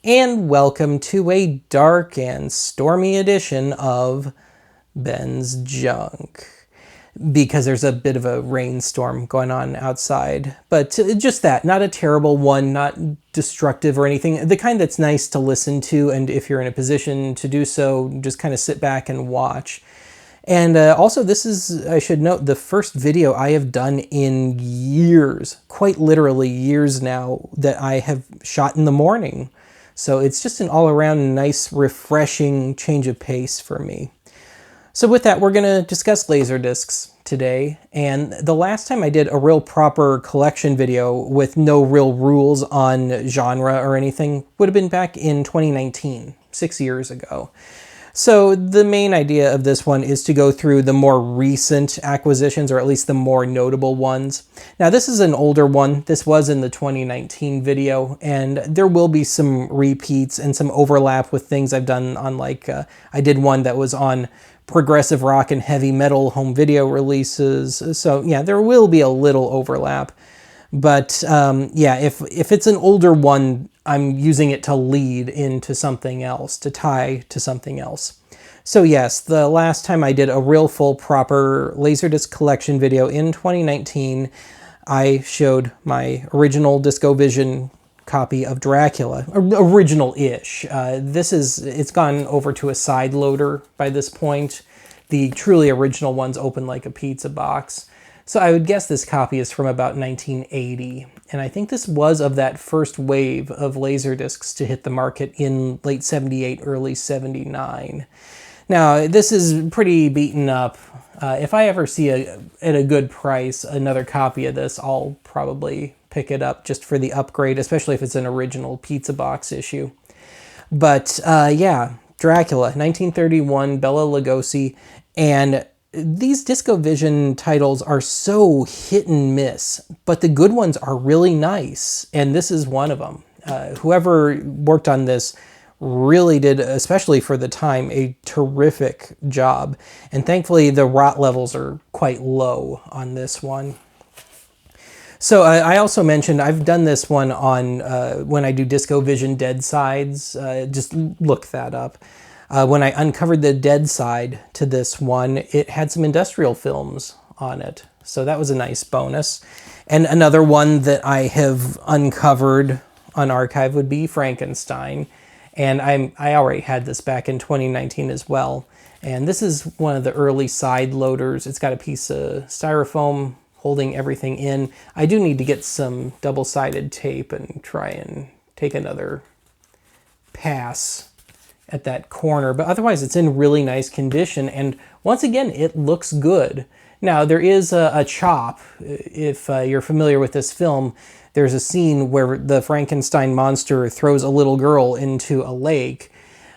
and welcome to a dark and stormy edition of Ben's Junk. Because there's a bit of a rainstorm going on outside. But just that, not a terrible one, not destructive or anything. The kind that's nice to listen to, and if you're in a position to do so, just kind of sit back and watch. And also, this is, I should note, the first video I have done in years, quite literally years now, that I have shot in the morning. So it's just an all-around nice, refreshing change of pace for me. So with that, we're going to discuss Laserdiscs today. And the last time I did a real proper collection video with no real rules on genre or anything would have been back in 2019, 6 years ago. So the main idea of this one is to go through the more recent acquisitions, or at least the more notable ones. Now this is an older one. This was in the 2019 video, and there will be some repeats and some overlap with things I've done on, like, I did one that was on progressive rock and heavy metal home video releases. So yeah, there will be a little overlap. But yeah, if it's an older one, I'm using it to lead into something else, to tie to something else. So yes, the last time I did a real full proper Laserdisc collection video in 2019, I showed my original DiscoVision copy of Dracula, original-ish. It's gone over to a side loader by this point. The truly original ones open like a pizza box. So I would guess this copy is from about 1980. And I think this was of that first wave of Laserdiscs to hit the market in late 78, early 79. Now, this is pretty beaten up. If I ever see at a good price another copy of this, I'll probably pick it up just for the upgrade, especially if it's an original pizza box issue. But yeah, Dracula, 1931, Bela Lugosi, and these DiscoVision titles are so hit and miss, but the good ones are really nice, and this is one of them. Whoever worked on this really did, especially for the time, a terrific job. And thankfully, the rot levels are quite low on this one. So I also mentioned I've done this one on when I do DiscoVision dead sides. Just look that up. When I uncovered the dead side to this one, it had some industrial films on it. So that was a nice bonus. And another one that I have uncovered on archive would be Frankenstein. And I already had this back in 2019 as well. And this is one of the early side loaders. It's got a piece of styrofoam holding everything in. I do need to get some double-sided tape and try and take another pass at that corner, but otherwise it's in really nice condition, and once again it looks good. Now there is a chop. If you're familiar with this film, there's a scene where the Frankenstein monster throws a little girl into a lake,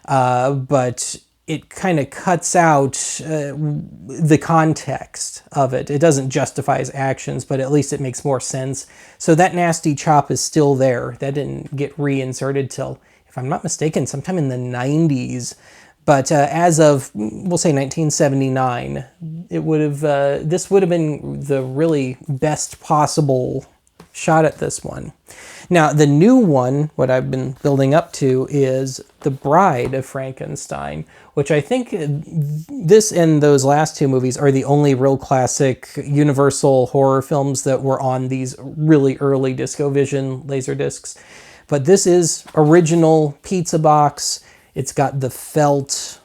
but it kind of cuts out the context of it. It doesn't justify his actions, but at least it makes more sense. So that nasty chop is still there. That didn't get reinserted till, if I'm not mistaken, sometime in the 90s. But as of, we'll say 1979, it would have this would have been the really best possible shot at this one. Now, the new one, what I've been building up to, is The Bride of Frankenstein, which I think this and those last two movies are the only real classic Universal horror films that were on these really early DiscoVision Laserdiscs. But this is original pizza box. It's got the felt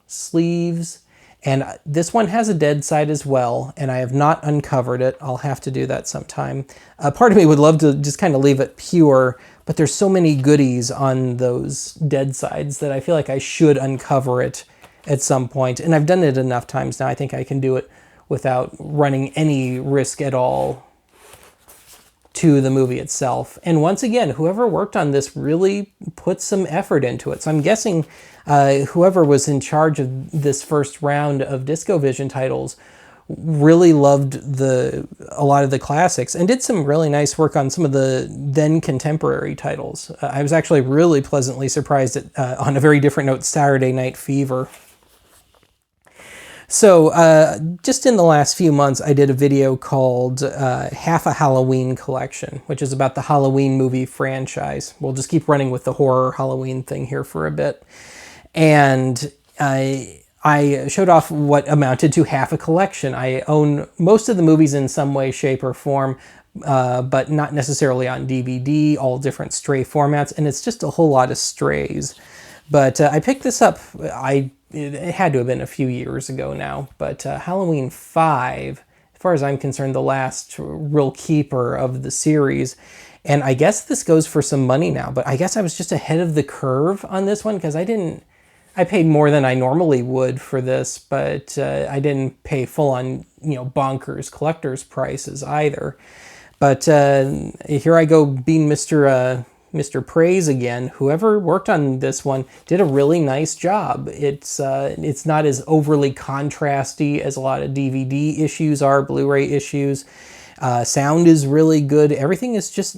sleeves. And this one has a dead side as well, and I have not uncovered it. I'll have to do that sometime. Part of me would love to just kind of leave it pure, but there's so many goodies on those dead sides that I feel like I should uncover it at some point. And I've done it enough times now, I think I can do it without running any risk at all to the movie itself. And once again, whoever worked on this really put some effort into it. So I'm guessing whoever was in charge of this first round of DiscoVision titles really loved a lot of the classics and did some really nice work on some of the then contemporary titles. I was actually really pleasantly surprised at, on a very different note, Saturday Night Fever. So just in the last few months, I did a video called Half a Halloween Collection, which is about the Halloween movie franchise. We'll just keep running with the horror Halloween thing here for a bit. And I showed off what amounted to half a collection. I own most of the movies in some way, shape, or form, but not necessarily on DVD, all different stray formats, and it's just a whole lot of strays. But I picked this up, it had to have been a few years ago now, but Halloween 5, as far as I'm concerned, the last real keeper of the series. And I guess this goes for some money now, but I guess I was just ahead of the curve on this one because I paid more than I normally would for this, but I didn't pay full on, bonkers collector's prices either. But here I go being Mr. Praise again. Whoever worked on this one did a really nice job. It's not as overly contrasty as a lot of DVD issues are, Blu-ray issues. Sound is really good. Everything is just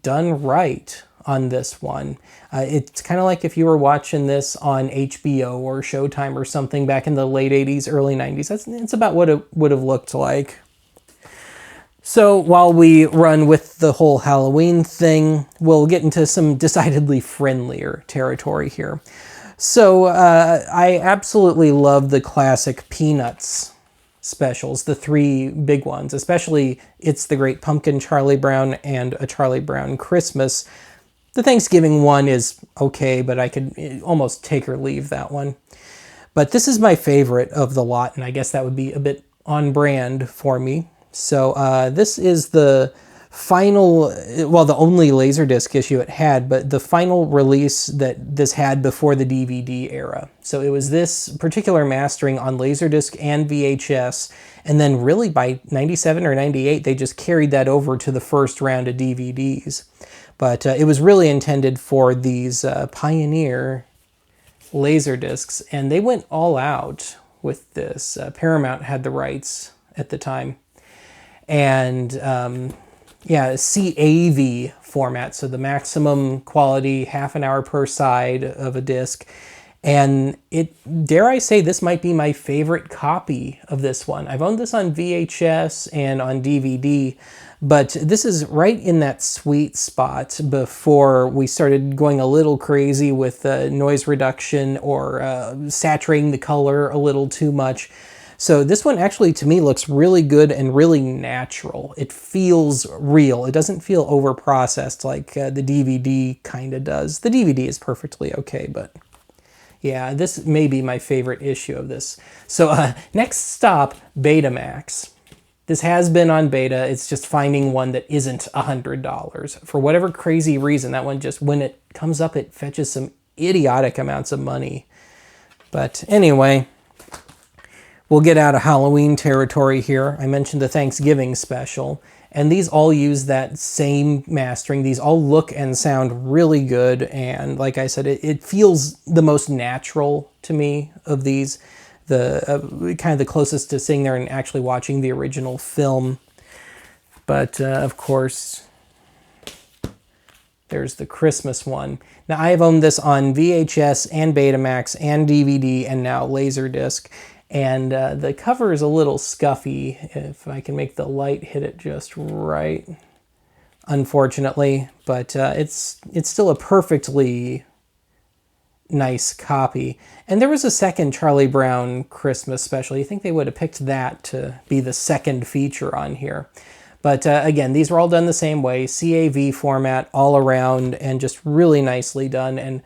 done right on this one. It's kind of like if you were watching this on HBO or Showtime or something back in the late 80s, early 90s. It's about what it would have looked like. So while we run with the whole Halloween thing, we'll get into some decidedly friendlier territory here. So I absolutely love the classic Peanuts specials, the 3 big ones, especially It's the Great Pumpkin, Charlie Brown, and A Charlie Brown Christmas. The Thanksgiving one is okay, but I could almost take or leave that one. But this is my favorite of the lot, and I guess that would be a bit on brand for me. So this is the final, well, the only Laserdisc issue it had, but the final release that this had before the DVD era. So it was this particular mastering on Laserdisc and VHS, and then really by 97 or 98, they just carried that over to the first round of DVDs. But it was really intended for these Pioneer Laserdiscs, and they went all out with this. Paramount had the rights at the time. And yeah, CAV format, so the maximum quality, half an hour per side of a disc. And dare I say, this might be my favorite copy of this one. I've owned this on VHS and on DVD, but this is right in that sweet spot before we started going a little crazy with noise reduction or saturating the color a little too much. So this one actually, to me, looks really good and really natural. It feels real. It doesn't feel over-processed like the DVD kind of does. The DVD is perfectly okay, but yeah, this may be my favorite issue of this. So next stop, Betamax. This has been on beta. It's just finding one that isn't $100. For whatever crazy reason, that one just, when it comes up, it fetches some idiotic amounts of money. But anyway, we'll get out of Halloween territory here. I mentioned the Thanksgiving special, and these all use that same mastering. These all look and sound really good, and like I said, it feels the most natural to me of these. The kind of the closest to sitting there and actually watching the original film. But of course, there's the Christmas one. Now I have owned this on VHS and Betamax and DVD and now Laserdisc. And the cover is a little scuffy, if I can make the light hit it just right, unfortunately. But it's still a perfectly nice copy. And there was a second Charlie Brown Christmas special. You think they would have picked that to be the second feature on here. But again, these were all done the same way, CAV format all around, and just really nicely done. And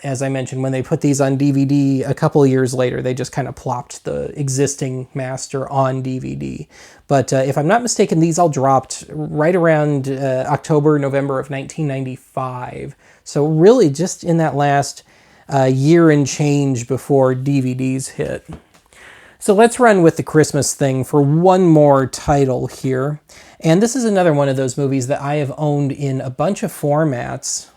as I mentioned, when they put these on DVD a couple years later, they just kind of plopped the existing master on DVD. But if I'm not mistaken, these all dropped right around October, November of 1995. So really just in that last year and change before DVDs hit. So let's run with the Christmas thing for one more title here. And this is another one of those movies that I have owned in a bunch of formats.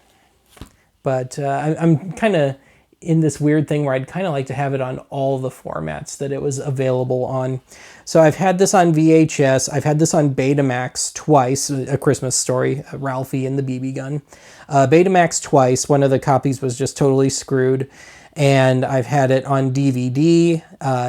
But I'm kind of in this weird thing where I'd kind of like to have it on all the formats that it was available on. So I've had this on VHS. I've had this on Betamax twice, A Christmas Story, Ralphie and the BB gun. Betamax twice. One of the copies was just totally screwed. and I've had it on DVD.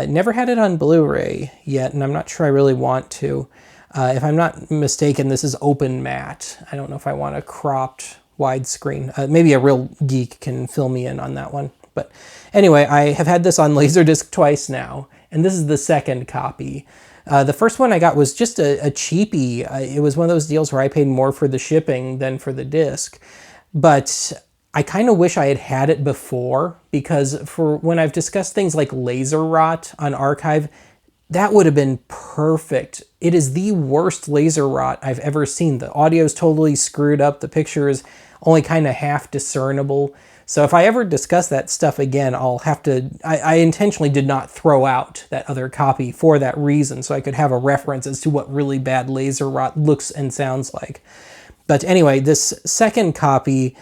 Never had it on Blu-ray yet, and I'm not sure I really want to. If I'm not mistaken, this is open matte. I don't know if I want a cropped widescreen. Maybe a real geek can fill me in on that one. But anyway, I have had this on Laserdisc twice now, and this is the second copy. The first one I got was just a cheapie. It was one of those deals where I paid more for the shipping than for the disc. But I kind of wish I had had it before, because for when I've discussed things like laser rot on Archive, that would have been perfect. It is the worst laser rot I've ever seen. The audio is totally screwed up. The picture is only kind of half discernible. So if I ever discuss that stuff again, I'll have to... I intentionally did not throw out that other copy for that reason, so I could have a reference as to what really bad laser rot looks and sounds like. But anyway, this second copy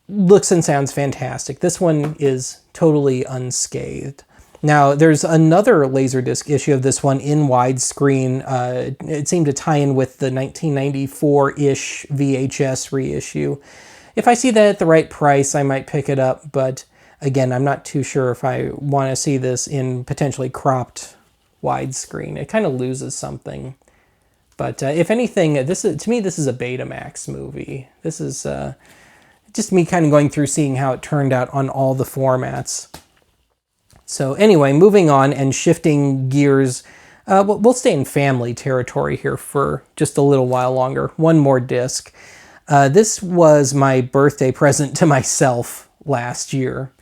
looks and sounds fantastic. This one is totally unscathed. Now, there's another Laserdisc issue of this one in widescreen. It seemed to tie in with the 1994-ish VHS reissue. If I see that at the right price, I might pick it up, but again, I'm not too sure if I want to see this in potentially cropped widescreen. It kind of loses something. But if anything, to me, this is a Betamax movie. This is just me kind of going through seeing how it turned out on all the formats. So anyway, moving on and shifting gears, we'll stay in family territory here for just a little while longer. One more disc. This was my birthday present to myself last year.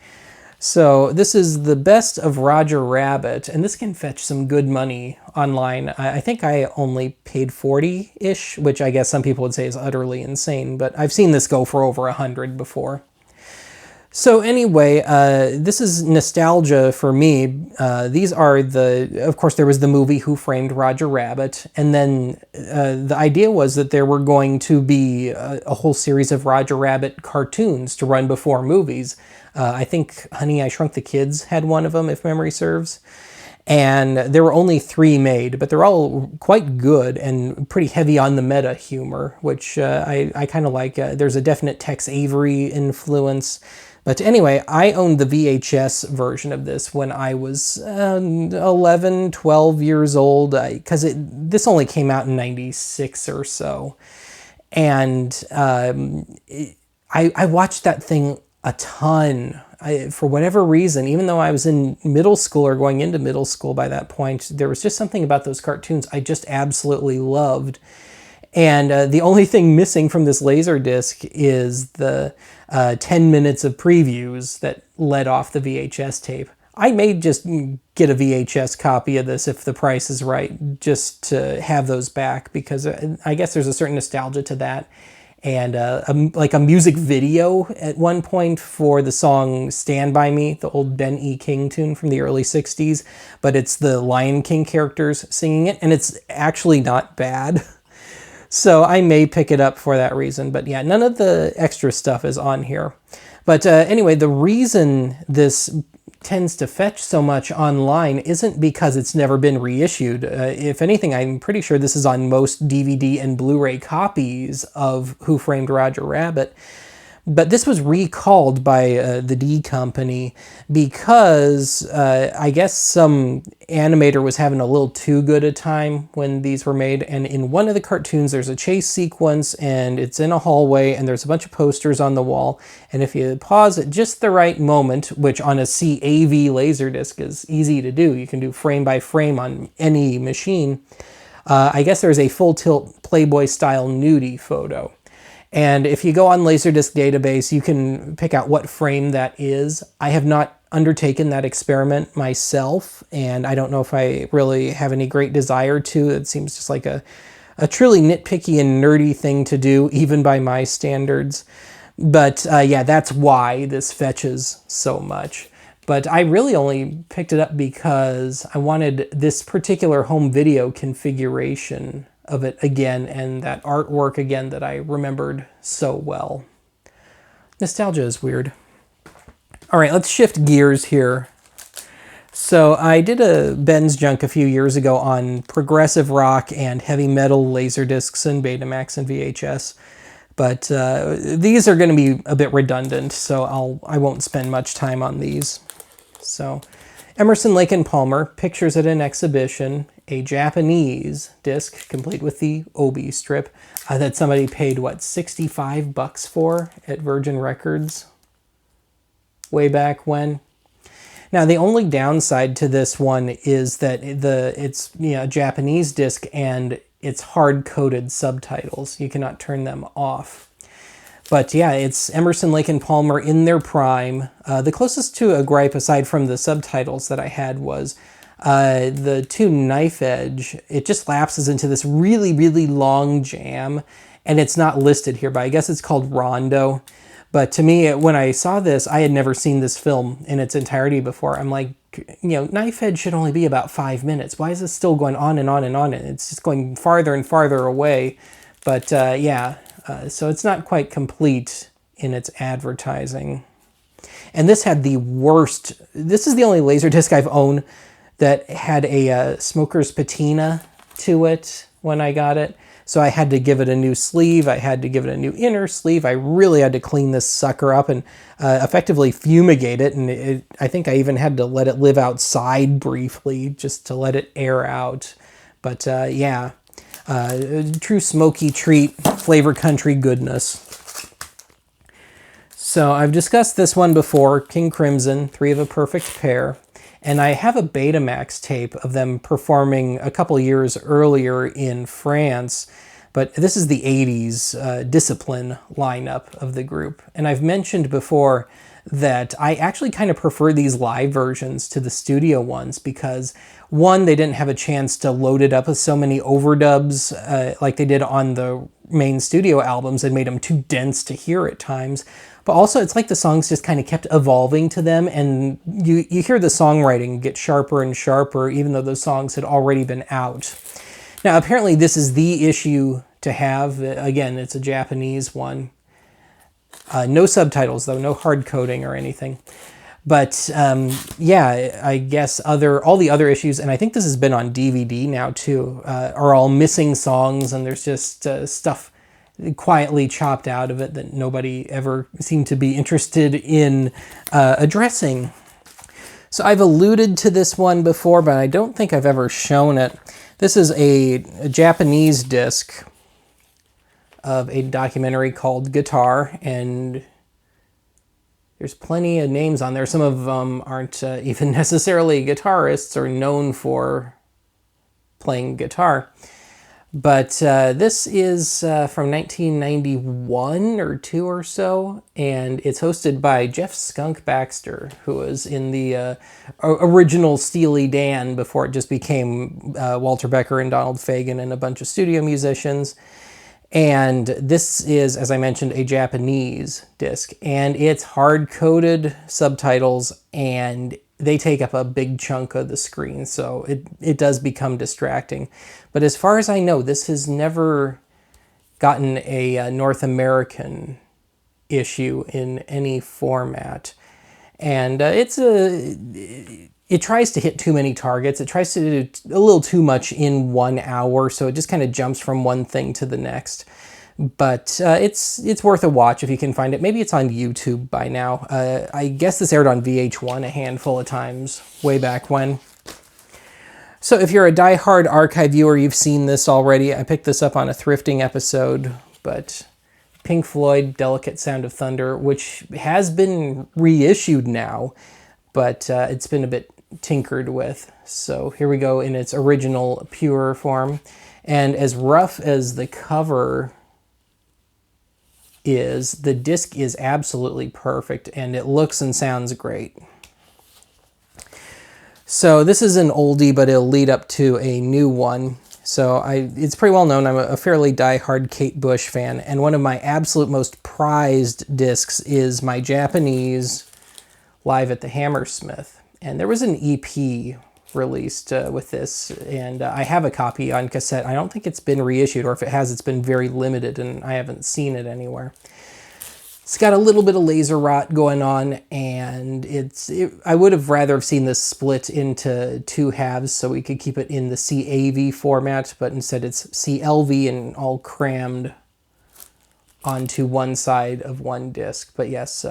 So this is the best of Roger Rabbit, and this can fetch some good money online. I think I only paid 40-ish, which I guess some people would say is utterly insane, but I've seen this go for over 100 before. So anyway, this is nostalgia for me. These are of course there was the movie Who Framed Roger Rabbit, and then the idea was that there were going to be a whole series of Roger Rabbit cartoons to run before movies. I think Honey, I Shrunk the Kids had one of them, if memory serves. And there were only 3 made, but they're all quite good and pretty heavy on the meta humor, which I kind of like. There's a definite Tex Avery influence. But anyway, I owned the VHS version of this when I was 11, 12 years old, because this only came out in 96 or so. And I watched that thing a ton. For whatever reason, even though I was in middle school or going into middle school by that point, there was just something about those cartoons I just absolutely loved. And the only thing missing from this Laserdisc is the 10 minutes of previews that led off the VHS tape. I may just get a VHS copy of this if the price is right, just to have those back, because I guess there's a certain nostalgia to that. And like a music video at one point for the song Stand By Me, the old Ben E. King tune from the early 60s, but it's the Lion King characters singing it, and it's actually not bad. So I may pick it up for that reason, but yeah, none of the extra stuff is on here. But anyway, the reason this tends to fetch so much online isn't because it's never been reissued. If anything, I'm pretty sure this is on most DVD and Blu-ray copies of Who Framed Roger Rabbit. But this was recalled by the D Company because I guess some animator was having a little too good a time when these were made. And in one of the cartoons, there's a chase sequence and it's in a hallway and there's a bunch of posters on the wall. And if you pause at just the right moment, which on a CAV Laserdisc is easy to do, you can do frame by frame on any machine. I guess there's a full tilt Playboy style nudie photo. And if you go on Laserdisc database, you can pick out what frame that is. I have not undertaken that experiment myself, and I don't know if I really have any great desire to. It seems just like a truly nitpicky and nerdy thing to do, even by my standards. But yeah, that's why this fetches so much. But I really only picked it up because I wanted this particular home video configuration of it again, and that artwork again that I remembered so well. Nostalgia is weird. All right, let's shift gears here. So I did a Ben's Junk a few years ago on progressive rock and heavy metal Laserdiscs and Betamax and VHS. But these are going to be a bit redundant, so I won't spend much time on these. So Emerson, Lake and Palmer, Pictures at an Exhibition, a Japanese disc complete with the Obi strip that somebody paid, what, $65 for at Virgin Records way back when. Now, the only downside to this one is that it's a Japanese disc and it's hard-coded subtitles. You cannot turn them off. But yeah, it's Emerson, Lake and Palmer in their prime. The closest to a gripe, aside from the subtitles that I had, was the two Knife Edge. It just lapses into this really, really long jam, and it's not listed here, but I guess it's called Rondo. But to me, when I saw this, I had never seen this film in its entirety before. I'm like, Knife Edge should only be about 5 minutes. Why is this still going on and on and on? And it's just going farther and farther away. But yeah, so it's not quite complete in its advertising. And this had the worst. This is the only Laserdisc I've owned that had a smoker's patina to it when I got it. So I had to give it a new sleeve. I had to give it a new inner sleeve. I really had to clean this sucker up and effectively fumigate it. And I think I even had to let it live outside briefly just to let it air out. But yeah, true smoky treat, flavor country goodness. So I've discussed this one before, King Crimson, Three of a Perfect Pair. And I have a Betamax tape of them performing a couple years earlier in France. But this is the 80s Discipline lineup of the group. And I've mentioned before that I actually kind of prefer these live versions to the studio ones because, one, they didn't have a chance to load it up with so many overdubs like they did on the main studio albums and made them too dense to hear at times. But also, it's like the songs just kind of kept evolving to them, and you hear the songwriting get sharper and sharper, even though those songs had already been out. Now, apparently this is the issue to have. Again, it's a Japanese one. No subtitles, though, no hard coding or anything. But yeah, I guess all the other issues, and I think this has been on DVD now too, are all missing songs, and there's just stuff quietly chopped out of it that nobody ever seemed to be interested in addressing. So I've alluded to this one before, but I don't think I've ever shown it. This is a Japanese disc of a documentary called Guitar, and there's plenty of names on there. Some of them aren't even necessarily guitarists or known for playing guitar. But this is from 1991 or 2 or so, and it's hosted by Jeff Skunk Baxter, who was in the original Steely Dan before it just became Walter Becker and Donald Fagen and a bunch of studio musicians. And this is, as I mentioned, a Japanese disc, and it's hard-coded subtitles, and they take up a big chunk of the screen, so it does become distracting. But as far as I know, this has never gotten a North American issue in any format. And it tries to hit too many targets. It tries to do a little too much in 1 hour, so it just kind of jumps from one thing to the next. But it's worth a watch if you can find it. Maybe it's on YouTube by now. I guess this aired on VH1 a handful of times way back when. So if you're a die-hard archive viewer, you've seen this already. I picked this up on a thrifting episode, but Pink Floyd, Delicate Sound of Thunder, which has been reissued now, but it's been a bit tinkered with. So here we go in its original pure form. And as rough as the cover is, the disc is absolutely perfect, and it looks and sounds great. So this is an oldie, but it'll lead up to a new one. So it's pretty well known I'm a fairly die-hard Kate Bush fan, and one of my absolute most prized discs is my Japanese Live at the Hammersmith. And there was an EP released with this, and I have a copy on cassette. I don't think it's been reissued, or if it has, it's been very limited, and I haven't seen it anywhere. It's got a little bit of laser rot going on, and I would have rather have seen this split into 2 halves so we could keep it in the CAV format, but instead it's CLV and all crammed onto one side of one disc. But yes,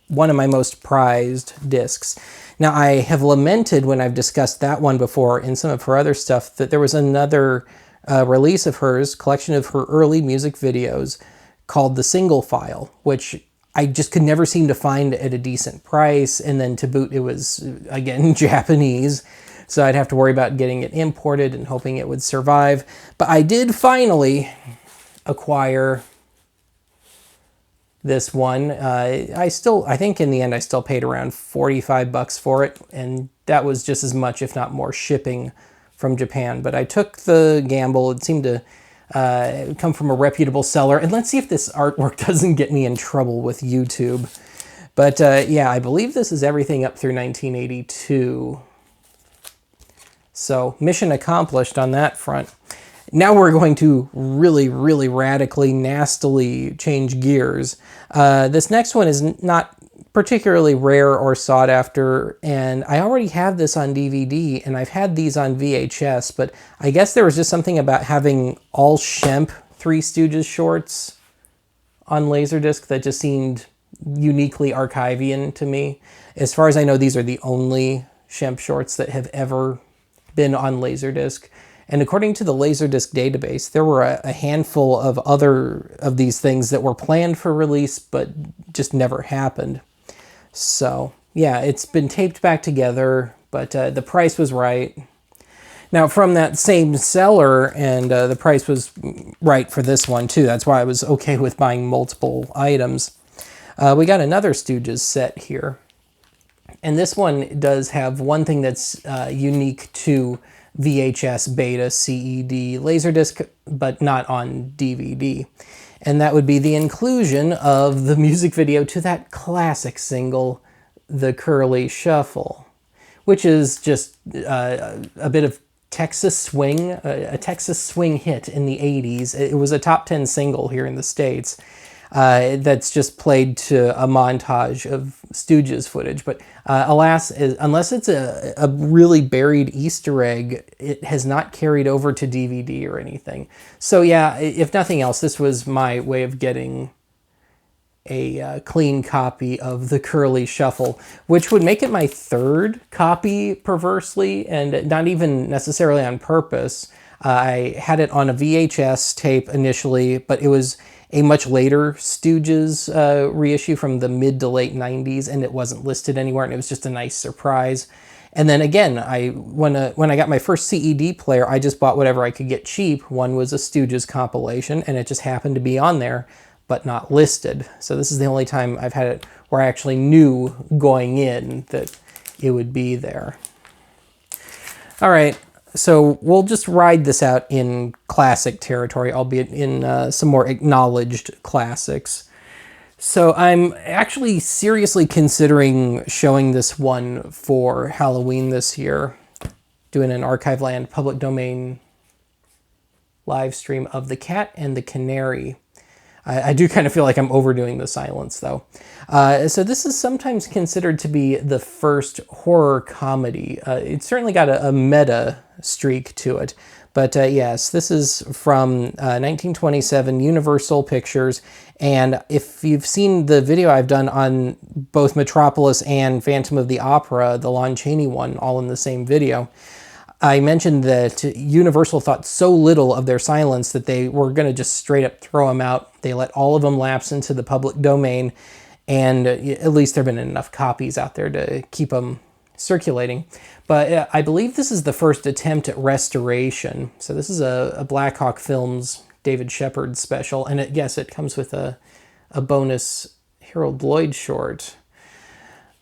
one of my most prized discs. Now, I have lamented when I've discussed that one before in some of her other stuff that there was another release of hers, collection of her early music videos called the Single File, which I just could never seem to find at a decent price. And then to boot, it was, again, Japanese. So I'd have to worry about getting it imported and hoping it would survive. But I did finally acquire this one. I think in the end I still paid around 45 bucks for it, and that was just as much, if not more, shipping from Japan. But I took the gamble. It seemed to come from a reputable seller, and let's see if this artwork doesn't get me in trouble with YouTube. But yeah, I believe this is everything up through 1982. So mission accomplished on that front. Now we're going to really, really radically, nastily change gears. This next one is not particularly rare or sought after, and I already have this on DVD, and I've had these on VHS, but I guess there was just something about having all Shemp Three Stooges shorts on Laserdisc that just seemed uniquely Archivian to me. As far as I know, these are the only Shemp shorts that have ever been on Laserdisc. And according to the Laserdisc database, there were a handful of other of these things that were planned for release, but just never happened. So yeah, it's been taped back together, but the price was right. Now from that same seller, and the price was right for this one too. That's why I was okay with buying multiple items. We got another Stooges set here. And this one does have one thing that's unique to VHS, Beta, CED, Laserdisc, but not on DVD. And that would be the inclusion of the music video to that classic single, The Curly Shuffle, which is just a bit of Texas swing, a Texas swing hit in the 80s. It was a top 10 single here in the States. That's just played to a montage of Stooges footage. But alas, unless it's a really buried Easter egg, it has not carried over to DVD or anything. So yeah, if nothing else, this was my way of getting a clean copy of The Curly Shuffle, which would make it my third copy, perversely, and not even necessarily on purpose. I had it on a VHS tape initially, but it was a much later Stooges reissue from the mid to late 90s, and it wasn't listed anywhere, and it was just a nice surprise. And then again, when I got my first CED player, I just bought whatever I could get cheap. One was a Stooges compilation, and it just happened to be on there, but not listed. So this is the only time I've had it where I actually knew going in that it would be there. All right. So we'll just ride this out in classic territory, albeit in some more acknowledged classics. So I'm actually seriously considering showing this one for Halloween this year, doing an Archiveland public domain live stream of The Cat and the Canary. I do kind of feel like I'm overdoing the silence, though. So this is sometimes considered to be the first horror comedy. It's certainly got a meta streak to it. But yes, this is from 1927, Universal Pictures. And if you've seen the video I've done on both Metropolis and Phantom of the Opera, the Lon Chaney one, all in the same video, I mentioned that Universal thought so little of their silence that they were going to just straight up throw them out. They let all of them lapse into the public domain, and at least there have been enough copies out there to keep them circulating. But I believe this is the first attempt at restoration. So this is a Black Hawk Films David Shepard special, and yes, it comes with a bonus Harold Lloyd short.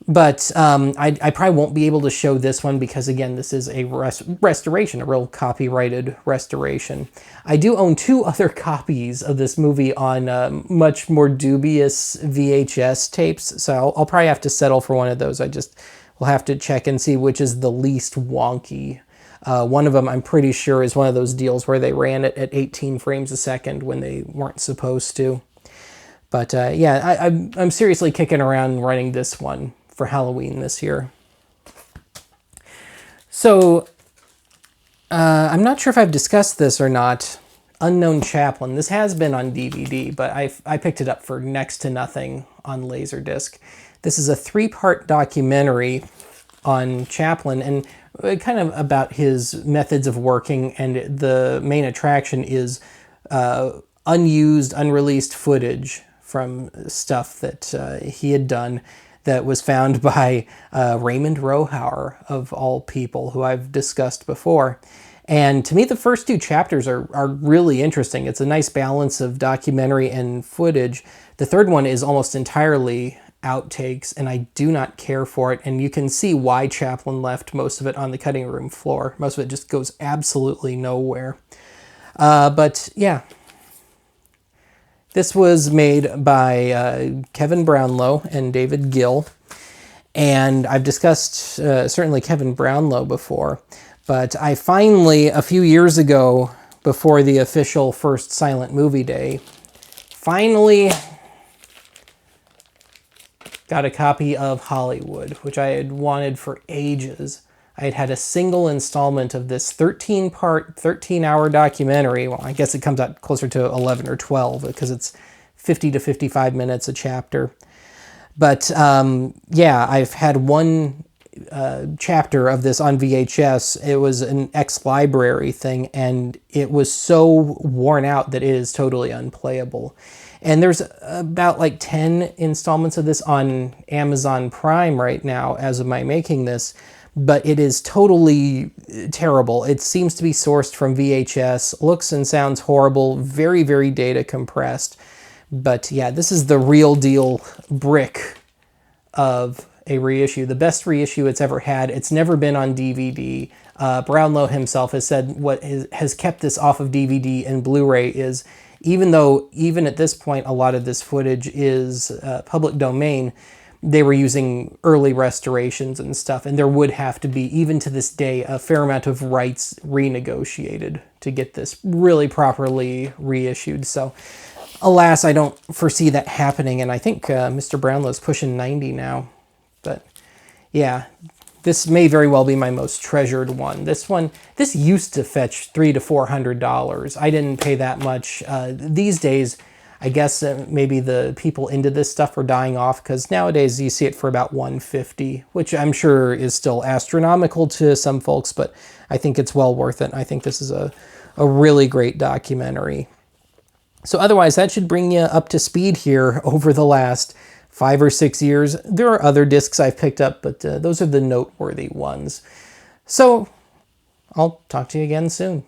But I probably won't be able to show this one because, again, this is a restoration, a real copyrighted restoration. I do own 2 other copies of this movie on much more dubious VHS tapes, so I'll probably have to settle for one of those. I just will have to check and see which is the least wonky. One of them, I'm pretty sure, is one of those deals where they ran it at 18 frames a second when they weren't supposed to. But yeah, I'm seriously kicking around running this one for Halloween this year. So I'm not sure if I've discussed this or not Unknown Chaplin. This has been on DVD, but I picked it up for next to nothing on Laserdisc. This is a 3-part documentary on Chaplin, and kind of about his methods of working, and the main attraction is unused, unreleased footage from stuff that he had done that was found by Raymond Rohauer, of all people, who I've discussed before. And to me, the first 2 chapters are really interesting. It's a nice balance of documentary and footage. The third one is almost entirely outtakes, and I do not care for it. And you can see why Chaplin left most of it on the cutting room floor. Most of it just goes absolutely nowhere. But yeah, this was made by Kevin Brownlow and David Gill. And I've discussed certainly Kevin Brownlow before. But I finally, a few years ago, before the official first Silent Movie Day, finally got a copy of Hollywood, which I had wanted for ages. I had had a single installment of this 13-part, 13-hour documentary. Well, I guess it comes out closer to 11 or 12 because it's 50 to 55 minutes a chapter. But yeah, I've had one chapter of this on VHS. It was an ex-library thing, and it was so worn out that it is totally unplayable. And there's about like 10 installments of this on Amazon Prime right now as of my making this, but it is totally terrible. It seems to be sourced from VHS, looks and sounds horrible, very, very data compressed. But yeah, this is the real deal brick of a reissue, the best reissue it's ever had. It's never been on DVD. Brownlow himself has said what has kept this off of DVD and Blu-ray is, even though even at this point a lot of this footage is public domain, they were using early restorations and stuff, and there would have to be, even to this day, a fair amount of rights renegotiated to get this really properly reissued. So alas, I don't foresee that happening, and I think Mr. Brownlow's pushing 90 now. But yeah, this may very well be my most treasured one. This used to fetch $300 to $400. I didn't pay that much. These days, I guess maybe the people into this stuff are dying off, because nowadays you see it for about $150, which I'm sure is still astronomical to some folks, but I think it's well worth it. I think this is a really great documentary. So otherwise, that should bring you up to speed here over the last 5 or 6 years. There are other discs I've picked up, but those are the noteworthy ones. So I'll talk to you again soon.